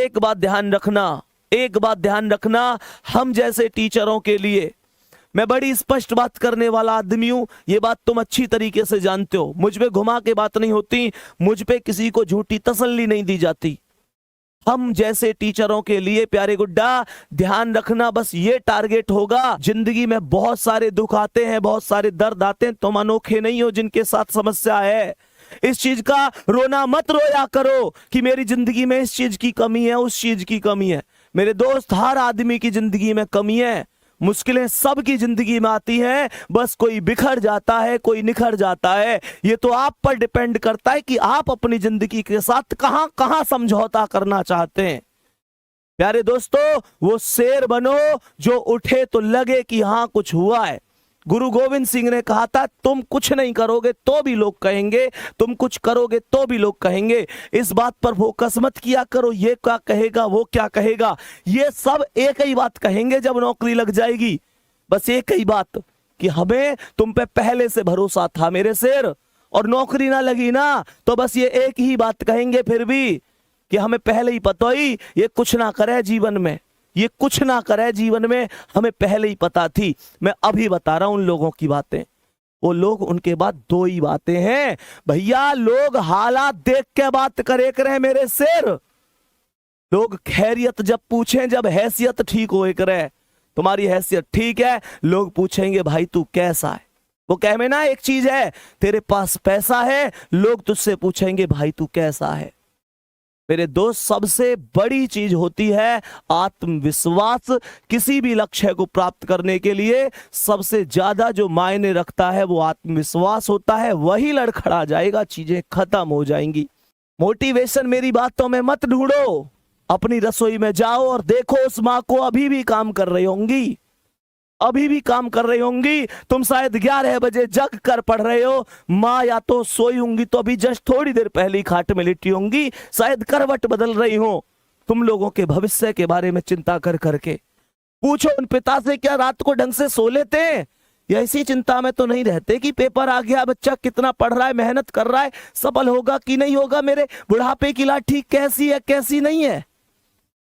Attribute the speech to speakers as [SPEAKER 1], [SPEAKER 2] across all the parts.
[SPEAKER 1] एक बात ध्यान रखना, एक बात ध्यान रखना, हम जैसे टीचरों के लिए मैं बड़ी स्पष्ट बात करने वाला आदमी हूं, ये बात तुम अच्छी तरीके से जानते हो। मुझ पे घुमा के बात नहीं होती, मुझ पे किसी को झूठी तसल्ली नहीं दी जाती। हम जैसे टीचरों के लिए प्यारे गुड्डा ध्यान रखना, बस ये टारगेट होगा। जिंदगी में बहुत सारे दुख आते हैं, बहुत सारे दर्द आते हैं, तुम अनोखे नहीं हो जिनके साथ समस्या है। इस चीज का रोना मत रोया करो कि मेरी जिंदगी में इस चीज की कमी है, उस चीज की कमी है। मेरे दोस्त, हर आदमी की जिंदगी में कमी है, मुश्किलें सबकी जिंदगी में आती हैं, बस कोई बिखर जाता है, कोई निखर जाता है। ये तो आप पर डिपेंड करता है कि आप अपनी जिंदगी के साथ कहां कहां समझौता करना चाहते हैं। प्यारे दोस्तों, वो शेर बनो जो उठे तो लगे कि हां कुछ हुआ है। गुरु गोविंद सिंह ने कहा था, तुम कुछ नहीं करोगे तो भी लोग कहेंगे, तुम कुछ करोगे तो भी लोग कहेंगे। इस बात पर फोकस मत किया करो, ये क्या कहेगा, वो क्या कहेगा। ये सब एक ही बात कहेंगे जब नौकरी लग जाएगी, बस एक ही बात कि हमें तुम पे पहले से भरोसा था मेरे शेर, और नौकरी ना लगी ना तो बस ये एक ही बात कहेंगे फिर भी कि हमें पहले ही पता ही ये कुछ ना करे जीवन में, ये कुछ ना करे जीवन में, हमें पहले ही पता थी। मैं अभी बता रहा हूं उन लोगों की बातें। वो लोग, उनके बाद दो ही बातें हैं भैया, लोग हालात देख के बात करे करे मेरे शेर। लोग खैरियत जब पूछें, जब हैसियत ठीक हो करे, तुम्हारी हैसियत ठीक है, लोग पूछेंगे भाई तू कैसा है। वो कह में ना एक चीज है, तेरे पास पैसा है, लोग तुझसे पूछेंगे भाई तू कैसा है। मेरे दोस्त, सबसे बड़ी चीज होती है आत्मविश्वास। किसी भी लक्ष्य को प्राप्त करने के लिए सबसे ज्यादा जो मायने रखता है वो आत्मविश्वास होता है। वही लड़खड़ा जाएगा, चीजें खत्म हो जाएंगी। मोटिवेशन मेरी बातों में मत ढूंढो, अपनी रसोई में जाओ और देखो उस माँ को अभी भी काम कर रही होंगी, अभी भी काम कर रही होंगी। तुम शायद 11 बजे जग कर पढ़ रहे हो, माँ या तो सोई होंगी तो अभी जस्ट थोड़ी देर पहले ही खाट में लेटी होंगी, शायद करवट बदल रही हो तुम लोगों के भविष्य के बारे में चिंता कर करके। पूछो उन पिता से, क्या रात को ढंग से सो लेते हैं, या इसी चिंता में तो नहीं रहते कि पेपर आ गया, बच्चा कितना पढ़ रहा है, मेहनत कर रहा है, सफल होगा कि नहीं होगा, मेरे बुढ़ापे की लाठी कैसी है कैसी नहीं है।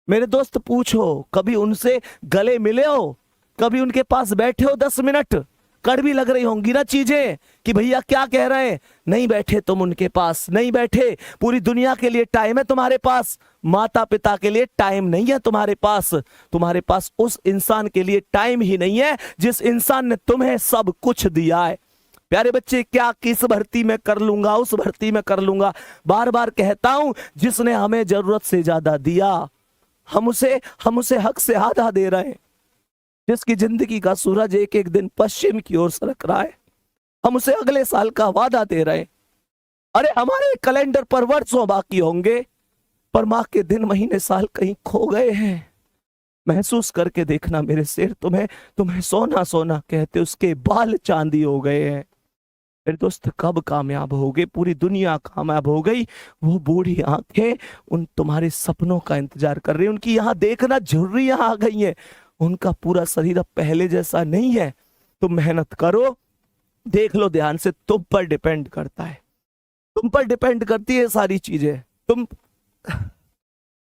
[SPEAKER 1] मेरे दोस्त पूछो, कभी उनसे गले मिले हो, कभी उनके पास बैठे हो 10 मिनट, कड़वी लग रही होंगी ना चीजें कि भैया क्या कह रहे हैं, नहीं बैठे तुम उनके पास, नहीं बैठे। पूरी दुनिया के लिए टाइम है तुम्हारे पास, माता पिता के लिए टाइम नहीं है तुम्हारे पास उस इंसान के लिए टाइम ही नहीं है जिस इंसान ने तुम्हें सब कुछ दिया है। प्यारे बच्चे, क्या किस भर्ती में कर लूंगा, उस भर्ती में कर लूंगा, बार बार कहता हूं, जिसने हमें जरूरत से ज्यादा दिया हम उसे हक से आधा दे रहे हैं। जिसकी जिंदगी का सूरज एक एक दिन पश्चिम की ओर सरक रहा है, हम उसे अगले साल का वादा दे रहे हैं। अरे हमारे कैलेंडर पर वर्षों बाकी होंगे, पर माँ के दिन महीने साल कहीं खो गए हैं। महसूस करके देखना मेरे शेर, तुम्हें सोना सोना कहते उसके बाल चांदी हो गए हैं। मेरे दोस्त, कब कामयाब होगे, पूरी दुनिया कामयाब हो गई, वो बूढ़ी आंखें उन तुम्हारे सपनों का इंतजार कर रही है। उनकी यहाँ देखना झुर्रियां आ गई हैं, उनका पूरा शरीर अब पहले जैसा नहीं है। तुम मेहनत करो, देख लो ध्यान से, तुम पर डिपेंड करता है, तुम पर डिपेंड करती है सारी चीजें। तुम